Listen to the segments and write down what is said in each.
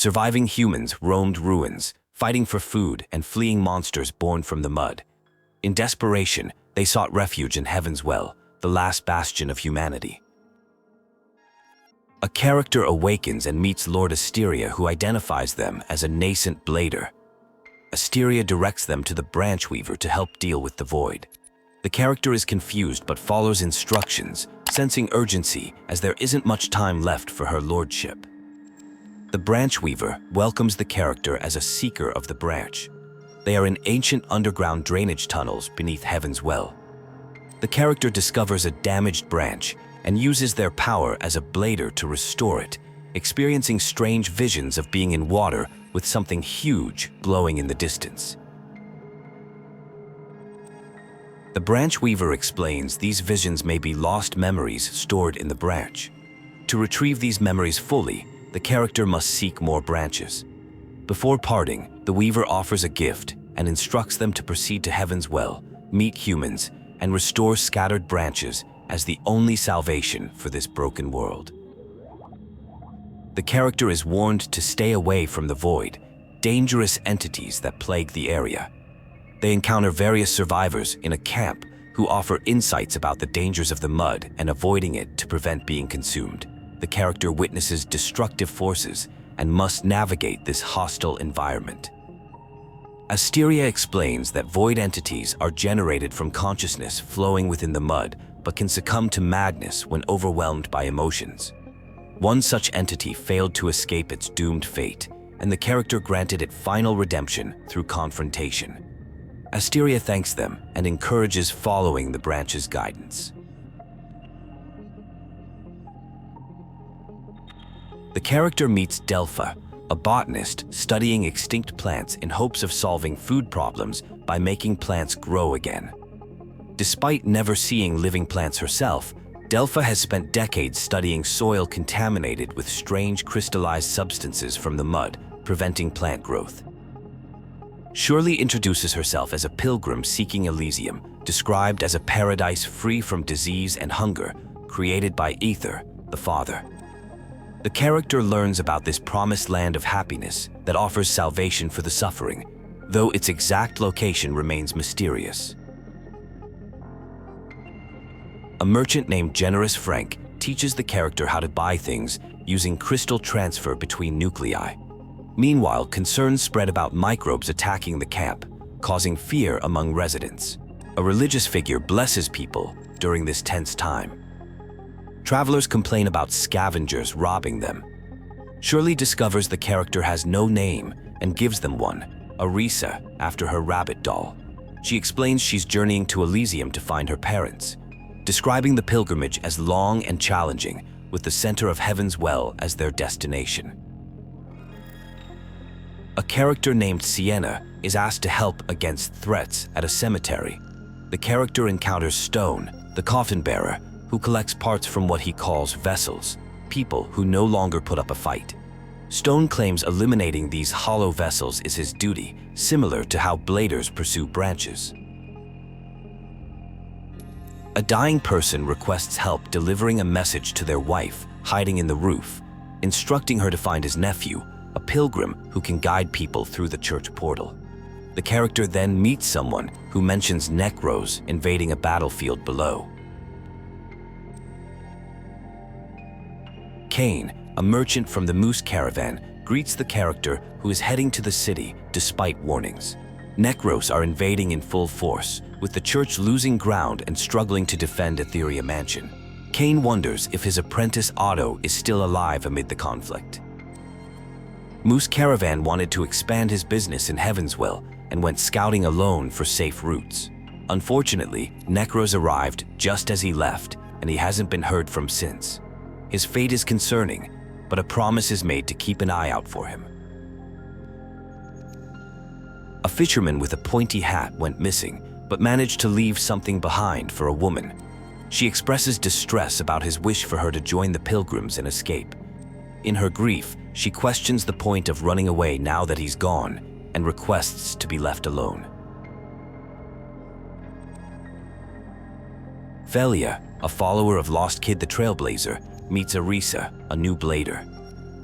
Surviving humans roamed ruins, fighting for food and fleeing monsters born from the mud. In desperation, they sought refuge in Havenswell, the last bastion of humanity. A character awakens and meets Lord Asteria, who identifies them as a Nascent Blader. Asteria directs them to the Branch Weaver to help deal with the void. The character is confused but follows instructions, sensing urgency as there isn't much time left for her lordship. The Branch Weaver welcomes the character as a seeker of the branch. They are in ancient underground drainage tunnels beneath Havenswell. The character discovers a damaged branch and uses their power as a blader to restore it, experiencing strange visions of being in water with something huge glowing in the distance. The Branch Weaver explains these visions may be lost memories stored in the branch. To retrieve these memories fully, the character must seek more branches. Before parting, the Weaver offers a gift and instructs them to proceed to Havenswell, meet humans, and restore scattered branches as the only salvation for this broken world. The character is warned to stay away from the void, dangerous entities that plague the area. They encounter various survivors in a camp who offer insights about the dangers of the mud and avoiding it to prevent being consumed. The character witnesses destructive forces and must navigate this hostile environment. Asteria explains that void entities are generated from consciousness flowing within the mud, but can succumb to madness when overwhelmed by emotions. One such entity failed to escape its doomed fate, and the character granted it final redemption through confrontation. Asteria thanks them and encourages following the branch's guidance. The character meets Delpha, a botanist studying extinct plants in hopes of solving food problems by making plants grow again. Despite never seeing living plants herself, Delpha has spent decades studying soil contaminated with strange crystallized substances from the mud, preventing plant growth. Shirley introduces herself as a pilgrim seeking Elysium, described as a paradise free from disease and hunger, created by Ether, the Father. The character learns about this promised land of happiness that offers salvation for the suffering, though its exact location remains mysterious. A merchant named Generous Frank teaches the character how to buy things using crystal transfer between nuclei. Meanwhile, concerns spread about microbes attacking the camp, causing fear among residents. A religious figure blesses people during this tense time. Travelers complain about scavengers robbing them. Shirley discovers the character has no name and gives them one, Arrisa, after her rabbit doll. She explains she's journeying to Elysium to find her parents, describing the pilgrimage as long and challenging, with the center of Havenswell as their destination. A character named Sienna is asked to help against threats at a cemetery. The character encounters Stone, the coffin bearer, who collects parts from what he calls vessels, people who no longer put up a fight. Stone claims eliminating these hollow vessels is his duty, similar to how bladers pursue branches. A dying person requests help delivering a message to their wife, hiding in the roof, instructing her to find his nephew, a pilgrim who can guide people through the church portal. The character then meets someone who mentions Necros invading a battlefield below. Kane, a merchant from the Moose Caravan, greets the character who is heading to the city despite warnings. Necros are invading in full force, with the church losing ground and struggling to defend Etheria Mansion. Kane wonders if his apprentice Otto is still alive amid the conflict. Moose Caravan wanted to expand his business in Havenswell and went scouting alone for safe routes. Unfortunately, Necros arrived just as he left, and he hasn't been heard from since. His fate is concerning, but a promise is made to keep an eye out for him. A fisherman with a pointy hat went missing, but managed to leave something behind for a woman. She expresses distress about his wish for her to join the pilgrims and escape. In her grief, she questions the point of running away now that he's gone and requests to be left alone. Velia, a follower of Lost Kid the Trailblazer, meets Arrisa, a new blader.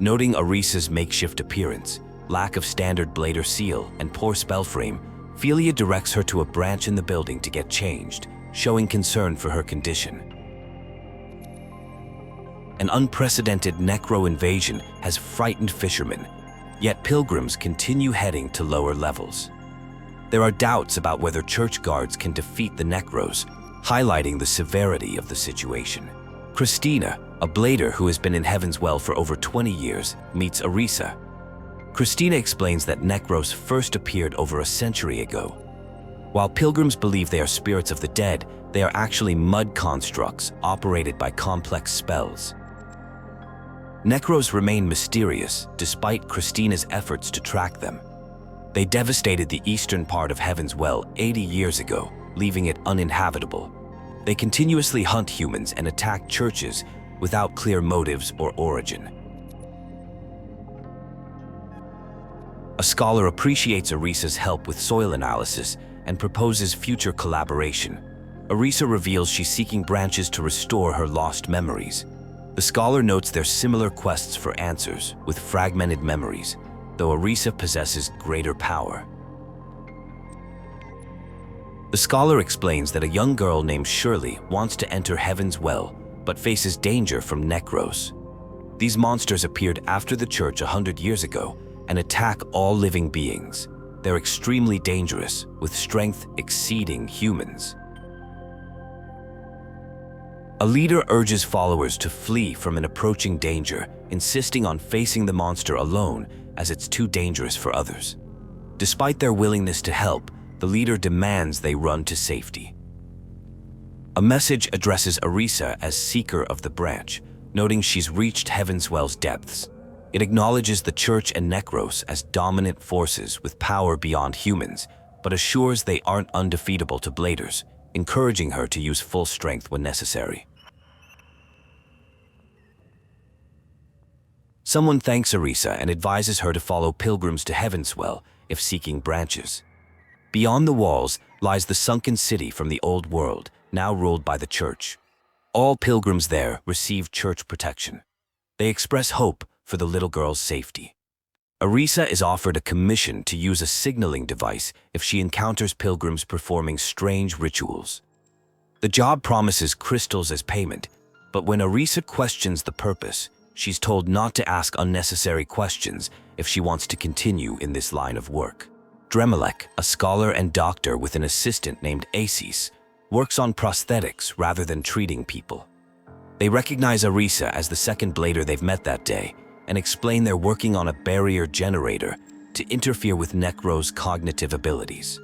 Noting Arisa's makeshift appearance, lack of standard blader seal, and poor spell frame, Philia directs her to a branch in the building to get changed, showing concern for her condition. An unprecedented Necro Invasion has frightened fishermen, yet pilgrims continue heading to lower levels. There are doubts about whether church guards can defeat the Necros, highlighting the severity of the situation. Christina, a blader who has been in Havenswell for over 20 years, meets Arrisa. Christina explains that Necros first appeared over a century ago. While pilgrims believe they are spirits of the dead, they are actually mud constructs operated by complex spells. Necros remain mysterious despite Christina's efforts to track them. They devastated the eastern part of Havenswell 80 years ago, leaving it uninhabitable. They continuously hunt humans and attack churches without clear motives or origin. A scholar appreciates Arisa's help with soil analysis and proposes future collaboration. Arrisa reveals she's seeking branches to restore her lost memories. The scholar notes their similar quests for answers with fragmented memories, though Arrisa possesses greater power. The scholar explains that a young girl named Shirley wants to enter Havenswell, but faces danger from Necros. These monsters appeared after the church 100 years ago and attack all living beings. They're extremely dangerous, with strength exceeding humans. A leader urges followers to flee from an approaching danger, insisting on facing the monster alone as it's too dangerous for others. Despite their willingness to help, the leader demands they run to safety. A message addresses Arrisa as Seeker of the Branch, noting she's reached Havenswell's depths. It acknowledges the Church and Necros as dominant forces with power beyond humans, but assures they aren't undefeatable to bladers, encouraging her to use full strength when necessary. Someone thanks Arrisa and advises her to follow pilgrims to Havenswell if seeking branches. Beyond the walls lies the sunken city from the old world, now ruled by the church. All pilgrims there receive church protection. They express hope for the little girl's safety. Arrisa is offered a commission to use a signaling device if she encounters pilgrims performing strange rituals. The job promises crystals as payment, but when Arrisa questions the purpose, she's told not to ask unnecessary questions if she wants to continue in this line of work. Dremelek, a scholar and doctor with an assistant named Aces, works on prosthetics rather than treating people. They recognize Arrisa as the second blader they've met that day and explain they're working on a barrier generator to interfere with Necros' cognitive abilities.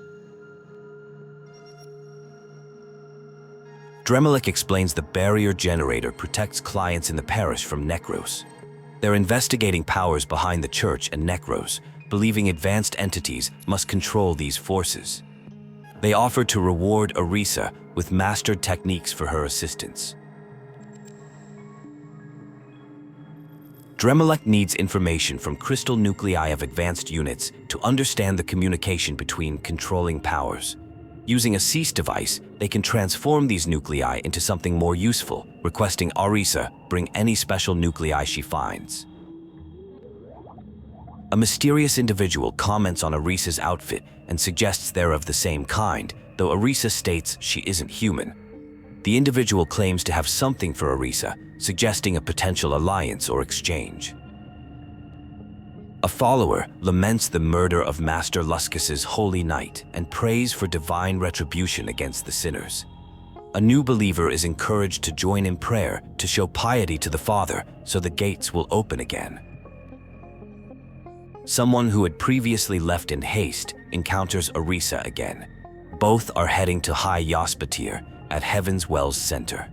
Dremelek explains the barrier generator protects clients in the parish from Necros. They're investigating powers behind the church and Necros, believing advanced entities must control these forces. They offer to reward Arrisa with mastered techniques for her assistance. Dremelek needs information from crystal nuclei of advanced units to understand the communication between controlling powers. Using a cease device, they can transform these nuclei into something more useful, requesting Arrisa bring any special nuclei she finds. A mysterious individual comments on Arrisa's outfit and suggests they're of the same kind, though Arrisa states she isn't human. The individual claims to have something for Arrisa, suggesting a potential alliance or exchange. A follower laments the murder of Master Luscus's holy knight and prays for divine retribution against the sinners. A new believer is encouraged to join in prayer to show piety to the Father so the gates will open again. Someone who had previously left in haste encounters Arrisa again. Both are heading to High Yaspatir at Havenswell's center.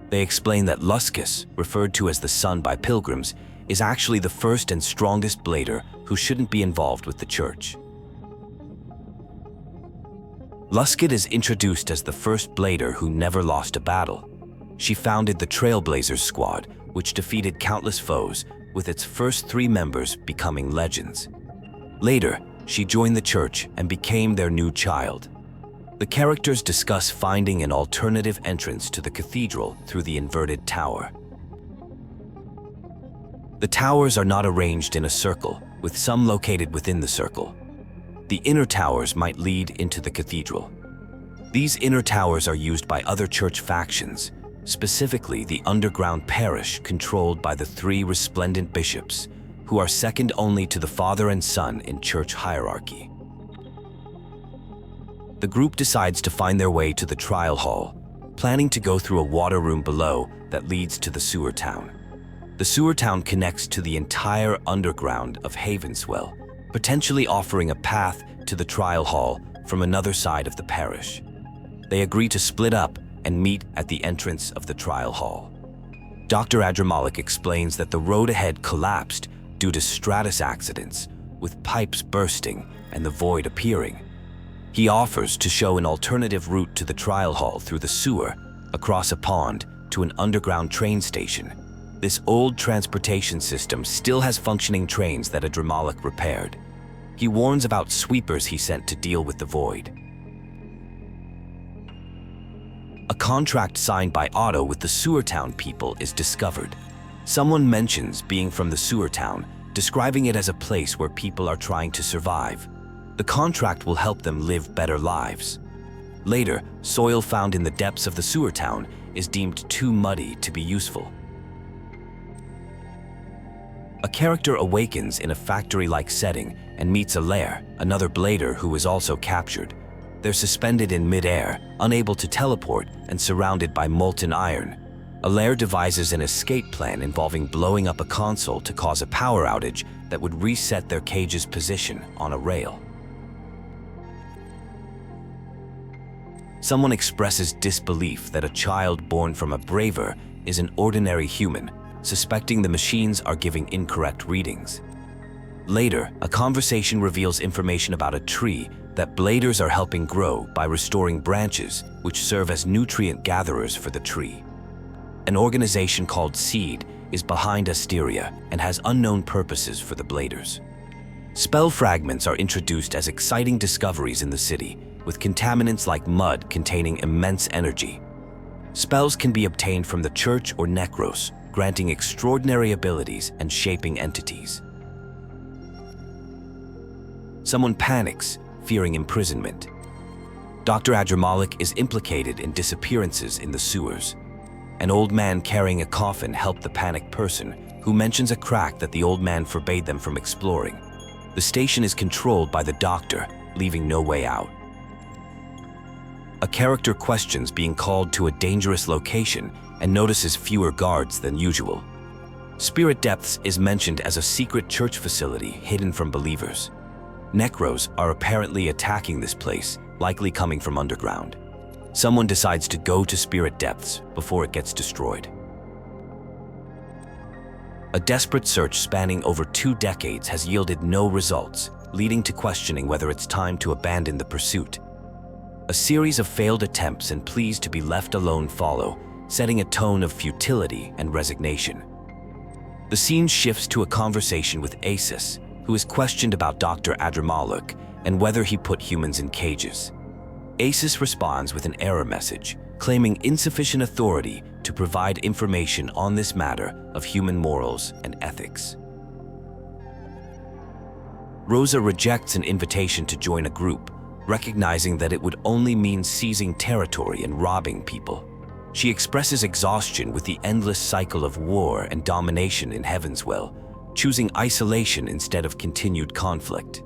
They explain that Luscus, referred to as the Sun by pilgrims, is actually the first and strongest blader who shouldn't be involved with the church. Luscus is introduced as the first blader who never lost a battle. She founded the Trailblazers squad, which defeated countless foes, with its first 3 members becoming legends. Later, she joined the church and became their new child. The characters discuss finding an alternative entrance to the cathedral through the inverted tower. The towers are not arranged in a circle, with some located within the circle. The inner towers might lead into the cathedral. These inner towers are used by other church factions, specifically the underground parish controlled by the three resplendent bishops, who are second only to the father and son in church hierarchy. The group decides to find their way to the trial hall, planning to go through a water room below that leads to the sewer town. The sewer town connects to the entire underground of Havenswell, potentially offering a path to the trial hall from another side of the parish. They agree to split up and meet at the entrance of the trial hall. Dr. Adramalik explains that the road ahead collapsed due to stratus accidents, with pipes bursting and the void appearing. He offers to show an alternative route to the trial hall through the sewer, across a pond, to an underground train station. This old transportation system still has functioning trains that Adramalik repaired. He warns about sweepers he sent to deal with the void. A contract signed by Otto with the sewer town people is discovered. Someone mentions being from the sewer town, describing it as a place where people are trying to survive. The contract will help them live better lives. Later, soil found in the depths of the sewer town is deemed too muddy to be useful. A character awakens in a factory-like setting and meets Alaire, another blader who is also captured. They're suspended in mid-air, unable to teleport, and surrounded by molten iron. Alaire devises an escape plan involving blowing up a console to cause a power outage that would reset their cage's position on a rail. Someone expresses disbelief that a child born from a braver is an ordinary human, suspecting the machines are giving incorrect readings. Later, a conversation reveals information about a tree that bladers are helping grow by restoring branches which serve as nutrient gatherers for the tree. An organization called Seed is behind Asteria and has unknown purposes for the bladers. Spell fragments are introduced as exciting discoveries in the city, with contaminants like mud containing immense energy. Spells can be obtained from the church or Necros, granting extraordinary abilities and shaping entities. Someone panics, fearing imprisonment. Dr. Adramalik is implicated in disappearances in the sewers. An old man carrying a coffin helped the panicked person, who mentions a crack that the old man forbade them from exploring. The station is controlled by the doctor, leaving no way out. A character questions being called to a dangerous location and notices fewer guards than usual. Spirit Depths is mentioned as a secret church facility hidden from believers. Necros are apparently attacking this place, likely coming from underground. Someone decides to go to Spirit Depths before it gets destroyed. A desperate search spanning over 2 decades has yielded no results, leading to questioning whether it's time to abandon the pursuit. A series of failed attempts and pleas to be left alone follow, setting a tone of futility and resignation. The scene shifts to a conversation with Asis, who is questioned about Dr. Adramalik and whether he put humans in cages. Asis responds with an error message, claiming insufficient authority to provide information on this matter of human morals and ethics. Rosa rejects an invitation to join a group, recognizing that it would only mean seizing territory and robbing people. She expresses exhaustion with the endless cycle of war and domination in Havenswell, choosing isolation instead of continued conflict.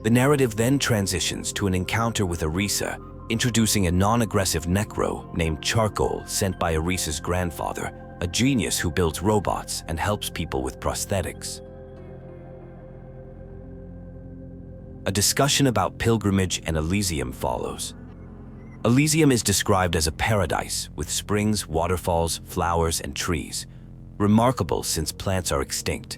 The narrative then transitions to an encounter with Arrisa, introducing a non-aggressive Necro named Charcoal sent by Arisa's grandfather, a genius who builds robots and helps people with prosthetics. A discussion about pilgrimage and Elysium follows. Elysium is described as a paradise with springs, waterfalls, flowers, and trees, remarkable since plants are extinct.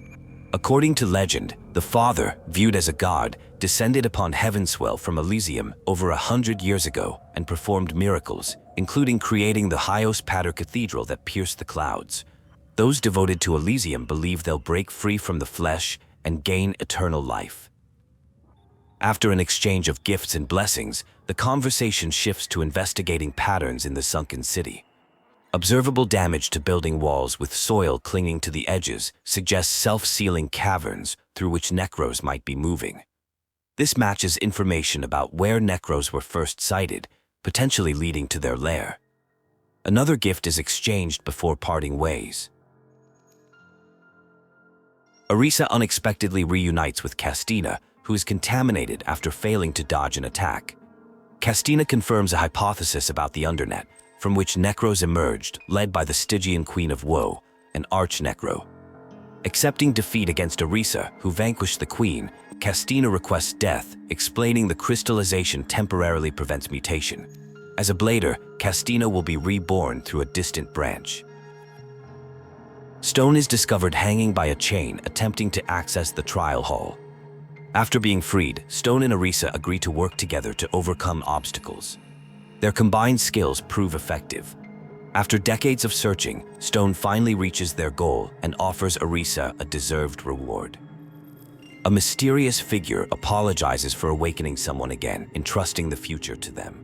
According to legend, the Father, viewed as a god, descended upon Havenswell from Elysium over 100 years ago and performed miracles, including creating the Yaspatir cathedral that pierced the clouds. Those devoted to Elysium believe they'll break free from the flesh and gain eternal life. After an exchange of gifts and blessings, the conversation shifts to investigating patterns in the sunken city. Observable damage to building walls with soil clinging to the edges suggests self-sealing caverns through which Necros might be moving. This matches information about where Necros were first sighted, potentially leading to their lair. Another gift is exchanged before parting ways. Arrisa unexpectedly reunites with Castina, who is contaminated after failing to dodge an attack. Castina confirms a hypothesis about the Undernet, from which Necros emerged, led by the Stygian Queen of Woe, an arch-Necro. Accepting defeat against Arrisa, who vanquished the Queen, Castina requests death, explaining the crystallization temporarily prevents mutation. As a Blader, Castina will be reborn through a distant branch. Stone is discovered hanging by a chain, attempting to access the trial hall. After being freed, Stone and Arrisa agree to work together to overcome obstacles. Their combined skills prove effective. After decades of searching, Stone finally reaches their goal and offers Arrisa a deserved reward. A mysterious figure apologizes for awakening someone again, entrusting the future to them.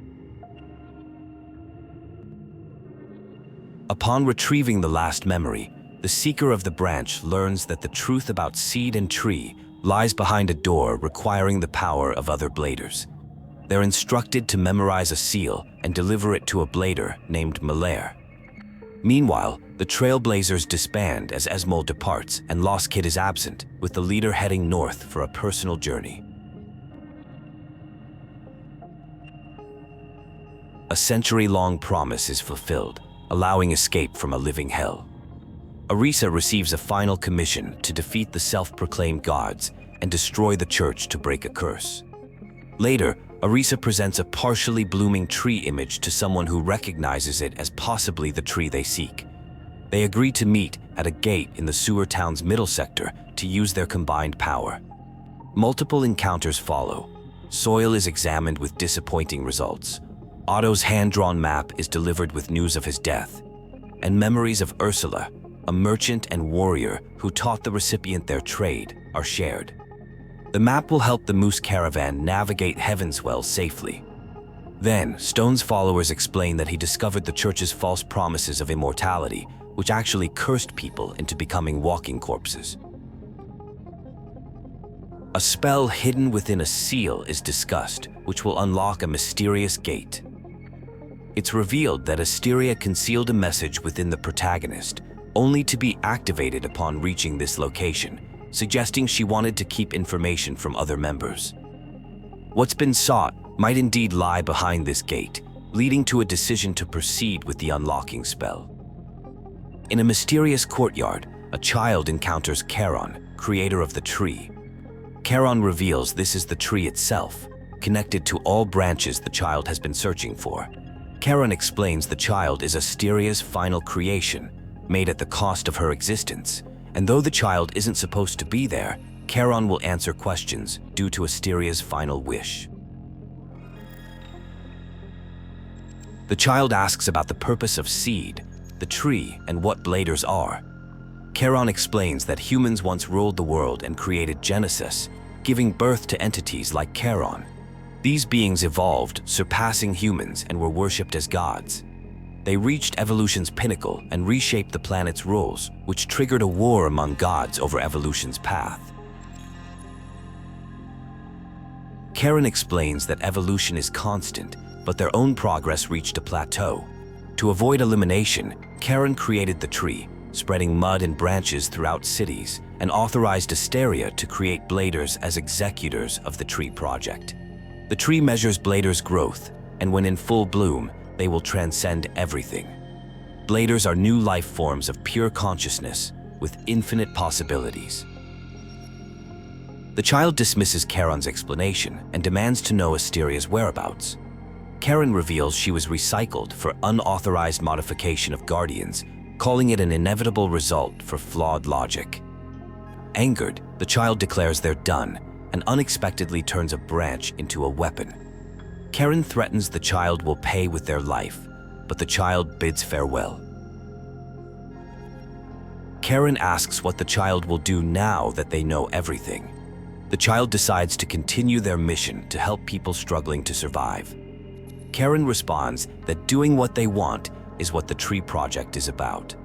Upon retrieving the last memory, the Seeker of the Branch learns that the truth about Seed and Tree lies behind a door requiring the power of other Bladers. They're instructed to memorize a seal and deliver it to a Blader named Malaire. Meanwhile, the Trailblazers disband as Esmol departs and Lost Kid is absent, with the leader heading north for a personal journey. A century-long promise is fulfilled, allowing escape from a living hell. Arrisa receives a final commission to defeat the self-proclaimed gods and destroy the church to break a curse. Later, Arrisa presents a partially blooming tree image to someone who recognizes it as possibly the tree they seek. They agree to meet at a gate in the sewer town's middle sector to use their combined power. Multiple encounters follow. Soil is examined with disappointing results. Otto's hand-drawn map is delivered with news of his death. And memories of Ursula, a merchant and warrior who taught the recipient their trade, are shared. The map will help the Moose Caravan navigate Havenswell safely. Then, Stone's followers explain that he discovered the church's false promises of immortality, which actually cursed people into becoming walking corpses. A spell hidden within a seal is discussed, which will unlock a mysterious gate. It's revealed that Asteria concealed a message within the protagonist, only to be activated upon reaching this location, suggesting she wanted to keep information from other members. What's been sought might indeed lie behind this gate, leading to a decision to proceed with the unlocking spell. In a mysterious courtyard, a child encounters Karon, creator of the tree. Karon reveals this is the tree itself, connected to all branches the child has been searching for. Karon explains the child is Asteria's final creation, made at the cost of her existence. And though the child isn't supposed to be there, Karon will answer questions due to Asteria's final wish. The child asks about the purpose of Seed, the tree, and what Bladers are. Karon explains that humans once ruled the world and created Genesis, giving birth to entities like Karon. These beings evolved, surpassing humans, and were worshipped as gods. They reached evolution's pinnacle and reshaped the planet's rules, which triggered a war among gods over evolution's path. Karon explains that evolution is constant, but their own progress reached a plateau. To avoid elimination, Karon created the tree, spreading mud and branches throughout cities, and authorized Asteria to create Bladers as executors of the tree project. The tree measures Bladers' growth, and when in full bloom, they will transcend everything. Bladers are new life forms of pure consciousness with infinite possibilities. The child dismisses Karon's explanation and demands to know Asteria's whereabouts. Karon reveals she was recycled for unauthorized modification of Guardians, calling it an inevitable result for flawed logic. Angered, the child declares they're done and unexpectedly turns a branch into a weapon. Karon threatens the child will pay with their life, but the child bids farewell. Karon asks what the child will do now that they know everything. The child decides to continue their mission to help people struggling to survive. Karon responds that doing what they want is what the tree project is about.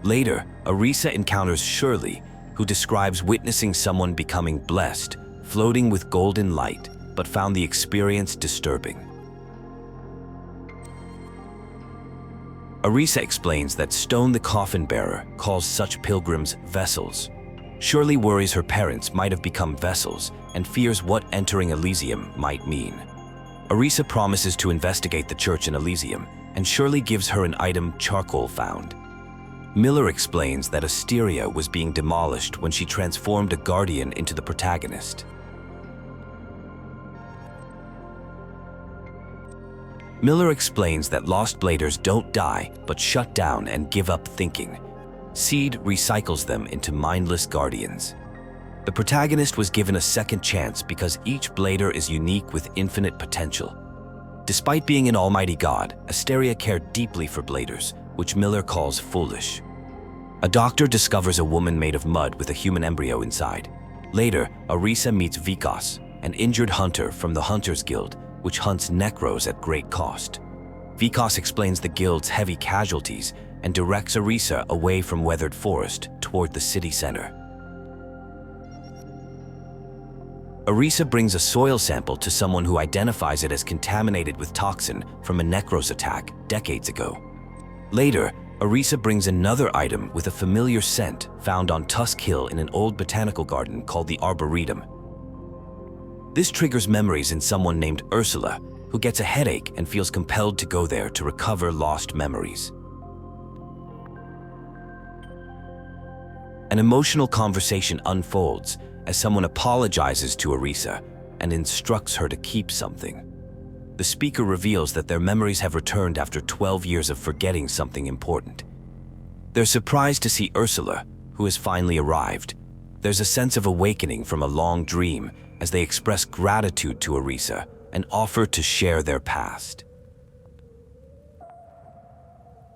Later, Arrisa encounters Shirley, who describes witnessing someone becoming blessed, floating with golden light, but found the experience disturbing. Arrisa explains that Stone the coffin bearer calls such pilgrims vessels. Shirley worries her parents might have become vessels and fears what entering Elysium might mean. Arrisa promises to investigate the church in Elysium, and Shirley gives her an item charcoal found. Miller explains that Asteria was being demolished when she transformed a guardian into the protagonist. Miller explains that lost bladers don't die, but shut down and give up thinking. Seed recycles them into mindless guardians. The protagonist was given a second chance because each blader is unique with infinite potential. Despite being an almighty god, Asteria cared deeply for bladers, which Miller calls foolish. A doctor discovers a woman made of mud with a human embryo inside. Later, Arrisa meets Vikos, an injured hunter from the Hunters Guild, which hunts Necros at great cost. Vikos explains the guild's heavy casualties and directs Arrisa away from weathered forest toward the city center. Arrisa brings a soil sample to someone who identifies it as contaminated with toxin from a Necros attack decades ago. Later, Arrisa brings another item with a familiar scent found on Tusk Hill in an old botanical garden called the Arboretum. This triggers memories in someone named Ursula, who gets a headache and feels compelled to go there to recover lost memories. An emotional conversation unfolds as someone apologizes to Arrisa and instructs her to keep something. The speaker reveals that their memories have returned after 12 years of forgetting something important. They're surprised to see Ursula, who has finally arrived. There's a sense of awakening from a long dream as they express gratitude to Arrisa and offer to share their past.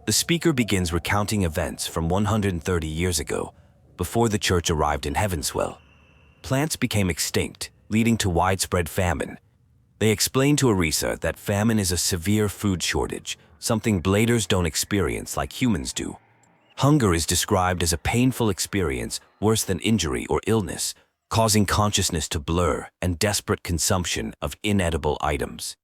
The speaker begins recounting events from 130 years ago, before the church arrived in Havenswell. Plants became extinct, leading to widespread famine. They explain to Arrisa that famine is a severe food shortage, something bladers don't experience like humans do. Hunger is described as a painful experience worse than injury or illness, causing consciousness to blur and desperate consumption of inedible items.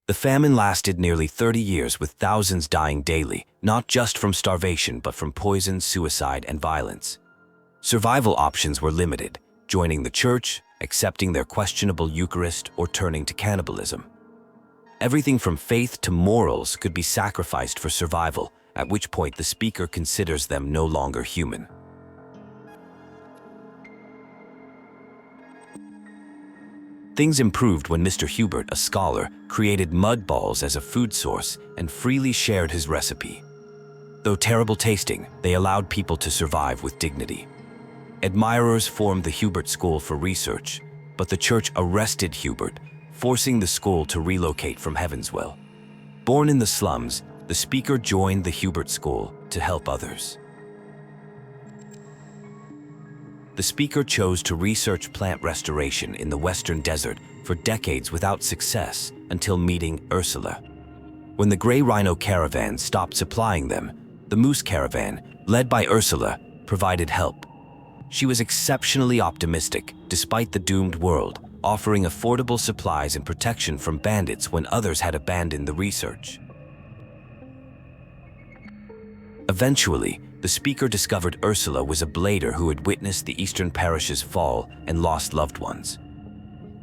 The famine lasted nearly 30 years with thousands dying daily, not just from starvation but from poison, suicide, and violence. Survival options were limited, joining the church, accepting their questionable Eucharist, or turning to cannibalism. Everything from faith to morals could be sacrificed for survival, at which point the speaker considers them no longer human. Things improved when Mr. Hubert, a scholar, created mud balls as a food source and freely shared his recipe. Though terrible tasting, they allowed people to survive with dignity. Admirers formed the Hubert School for research, but the church arrested Hubert, forcing the school to relocate from Havenswell. Born in the slums, the speaker joined the Hubert School to help others. The speaker chose to research plant restoration in the Western Desert for decades without success until meeting Ursula. When the Grey Rhino caravan stopped supplying them, the Moose caravan, led by Ursula, provided help. She was exceptionally optimistic despite the doomed world, offering affordable supplies and protection from bandits when others had abandoned the research. Eventually, the speaker discovered Ursula was a blader who had witnessed the eastern parish's fall and lost loved ones.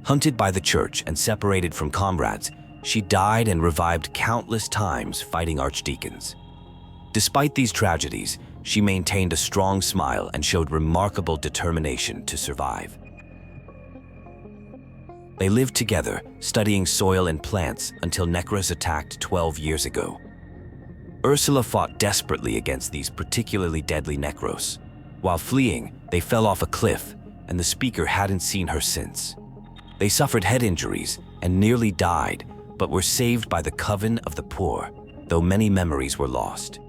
Hunted by the church and separated from comrades, she died and revived countless times fighting archdeacons. Despite these tragedies, she maintained a strong smile and showed remarkable determination to survive. They lived together, studying soil and plants until Necros attacked 12 years ago. Ursula fought desperately against these particularly deadly Necros. While fleeing, they fell off a cliff, and the speaker hadn't seen her since. They suffered head injuries and nearly died, but were saved by the Coven of the Poor, though many memories were lost.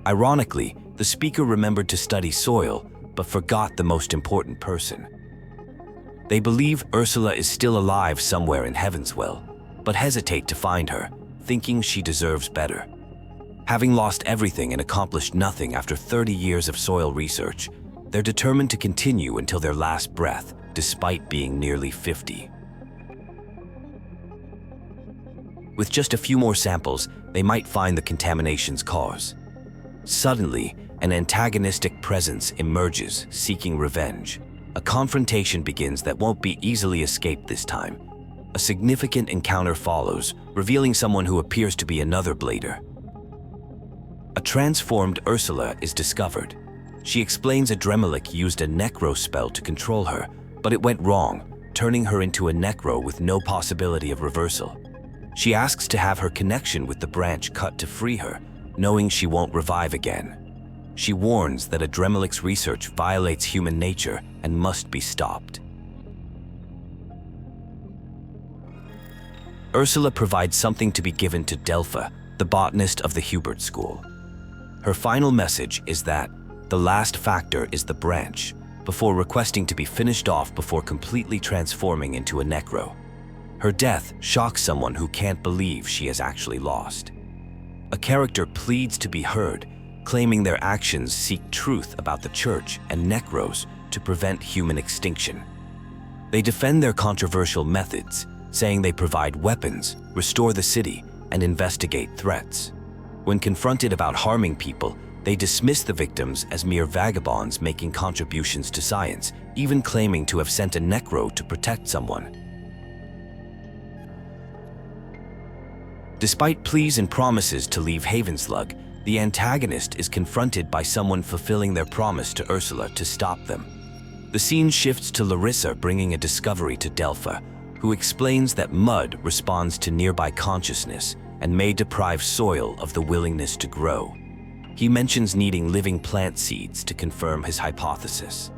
Ironically, the speaker remembered to study soil, but forgot the most important person. They believe Ursula is still alive somewhere in Havenswell, but hesitate to find her, thinking she deserves better. Having lost everything and accomplished nothing after 30 years of soil research, they're determined to continue until their last breath, despite being nearly 50. With just a few more samples, they might find the contamination's cause. Suddenly, an antagonistic presence emerges, seeking revenge. A confrontation begins that won't be easily escaped this time. A significant encounter follows, revealing someone who appears to be another Blader. A transformed Ursula is discovered. She explains a Dremelic used a Necro spell to control her, but it went wrong, turning her into a Necro with no possibility of reversal. She asks to have her connection with the branch cut to free her, knowing she won't revive again. She warns that a Dremelic's research violates human nature and must be stopped. Ursula provides something to be given to Delpha, the botanist of the Hubert School. Her final message is that the last factor is the branch, before requesting to be finished off before completely transforming into a Necro. Her death shocks someone who can't believe she has actually lost. A character pleads to be heard, claiming their actions seek truth about the Church and Necros to prevent human extinction. They defend their controversial methods, saying they provide weapons, restore the city, and investigate threats. When confronted about harming people, they dismiss the victims as mere vagabonds making contributions to science, even claiming to have sent a Necro to protect someone. Despite pleas and promises to leave Havenswell, the antagonist is confronted by someone fulfilling their promise to Ursula to stop them. The scene shifts to Arrisa bringing a discovery to Delpha, who explains that mud responds to nearby consciousness and may deprive soil of the willingness to grow. He mentions needing living plant seeds to confirm his hypothesis.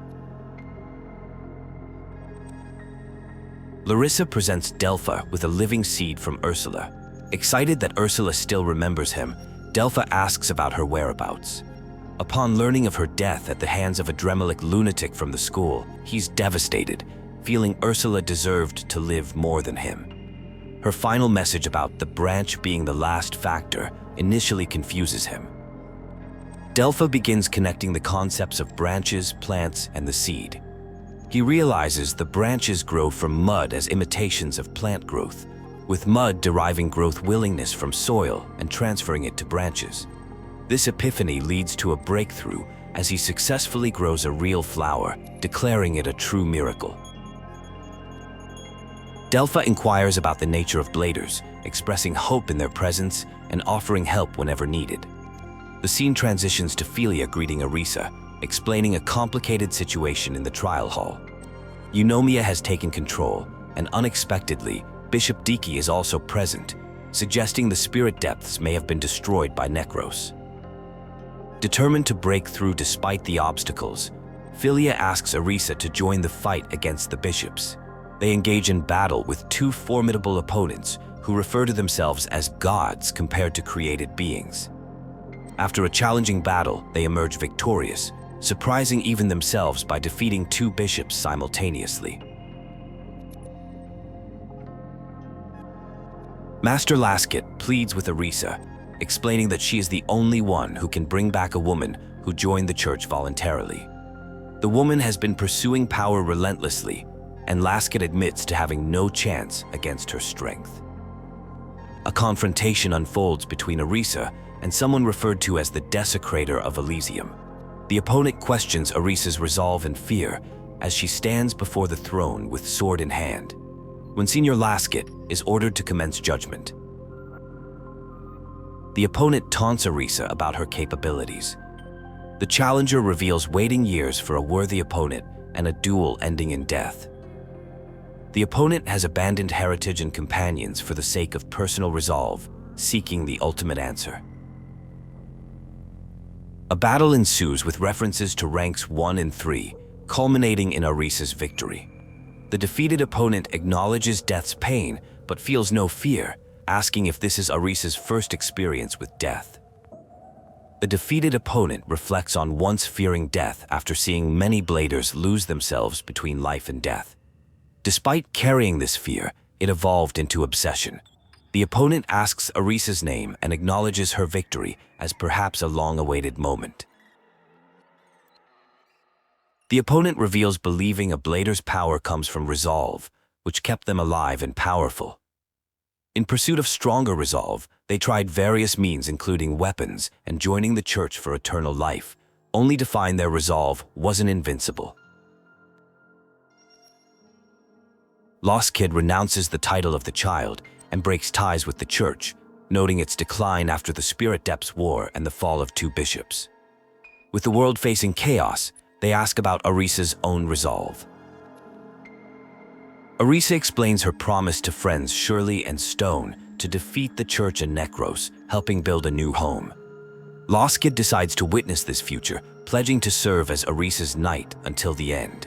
Arrisa presents Delpha with a living seed from Ursula. Excited that Ursula still remembers him, Delpha asks about her whereabouts. Upon learning of her death at the hands of a Dremelic lunatic from the school, he's devastated, feeling Ursula deserved to live more than him. Her final message about the branch being the last factor initially confuses him. Delpha begins connecting the concepts of branches, plants, and the seed. He realizes the branches grow from mud as imitations of plant growth, with mud deriving growth willingness from soil and transferring it to branches. This epiphany leads to a breakthrough as he successfully grows a real flower, declaring it a true miracle. Delpha inquires about the nature of Bladers, expressing hope in their presence and offering help whenever needed. The scene transitions to Philia greeting Arrisa, explaining a complicated situation in the trial hall. Eunomia has taken control, and unexpectedly, Bishop Diki is also present, suggesting the spirit depths may have been destroyed by Necros. Determined to break through despite the obstacles, Philia asks Arrisa to join the fight against the bishops. They engage in battle with two formidable opponents who refer to themselves as gods compared to created beings. After a challenging battle, they emerge victorious, surprising even themselves by defeating two bishops simultaneously. Master Lasket pleads with Arrisa, explaining that she is the only one who can bring back a woman who joined the church voluntarily. The woman has been pursuing power relentlessly, and Lasket admits to having no chance against her strength. A confrontation unfolds between Arrisa and someone referred to as the Desecrator of Elysium. The opponent questions Arisa's resolve and fear as she stands before the throne with sword in hand, when Senior Lasket is ordered to commence judgment. The opponent taunts Arrisa about her capabilities. The challenger reveals waiting years for a worthy opponent and a duel ending in death. The opponent has abandoned heritage and companions for the sake of personal resolve, seeking the ultimate answer. A battle ensues with references to ranks 1 and 3, culminating in Arisa's victory. The defeated opponent acknowledges death's pain, but feels no fear, asking if this is Arisa's first experience with death. The defeated opponent reflects on once fearing death after seeing many Bladers lose themselves between life and death. Despite carrying this fear, it evolved into obsession. The opponent asks Arisa's name and acknowledges her victory as perhaps a long-awaited moment. The opponent reveals believing a Blader's power comes from resolve, which kept them alive and powerful. In pursuit of stronger resolve, they tried various means including weapons and joining the church for eternal life, only to find their resolve wasn't invincible. Lost Kid renounces the title of the child and breaks ties with the church, noting its decline after the Spirit Depths War and the fall of 2 bishops. With the world facing chaos, they ask about Arisa's own resolve. Arrisa explains her promise to friends Shirley and Stone to defeat the church and Necros, helping build a new home. Lost Kid decides to witness this future, pledging to serve as Arisa's knight until the end.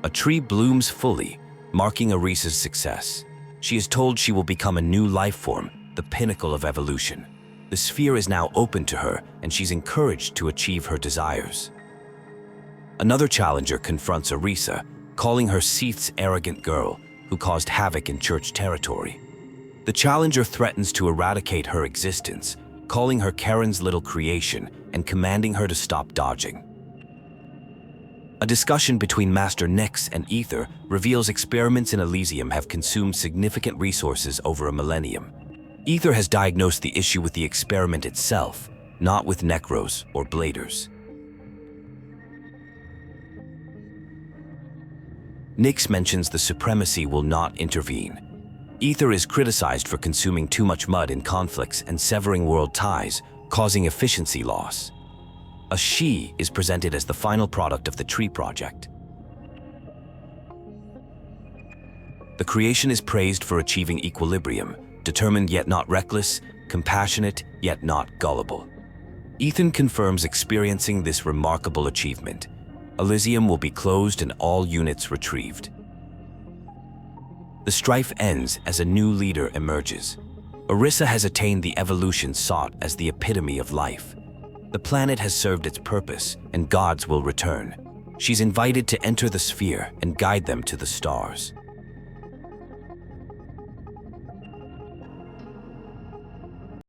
A tree blooms fully, marking Arisa's success. She is told she will become a new life form, the pinnacle of evolution. The sphere is now open to her, and she's encouraged to achieve her desires. Another challenger confronts Arrisa, calling her Seath's arrogant girl, who caused havoc in church territory. The challenger threatens to eradicate her existence, calling her Karon's little creation and commanding her to stop dodging. A discussion between Master Nyx and Ether reveals experiments in Elysium have consumed significant resources over a millennium. Ether has diagnosed the issue with the experiment itself, not with Necros or Bladers. Nyx mentions the supremacy will not intervene. Ether is criticized for consuming too much mud in conflicts and severing world ties, causing efficiency loss. A she is presented as the final product of the tree project. The creation is praised for achieving equilibrium, determined yet not reckless, compassionate yet not gullible. Ethan confirms experiencing this remarkable achievement. Elysium will be closed and all units retrieved. The strife ends as a new leader emerges. Arrisa has attained the evolution sought as the epitome of life. The planet has served its purpose, and gods will return. She's invited to enter the sphere and guide them to the stars.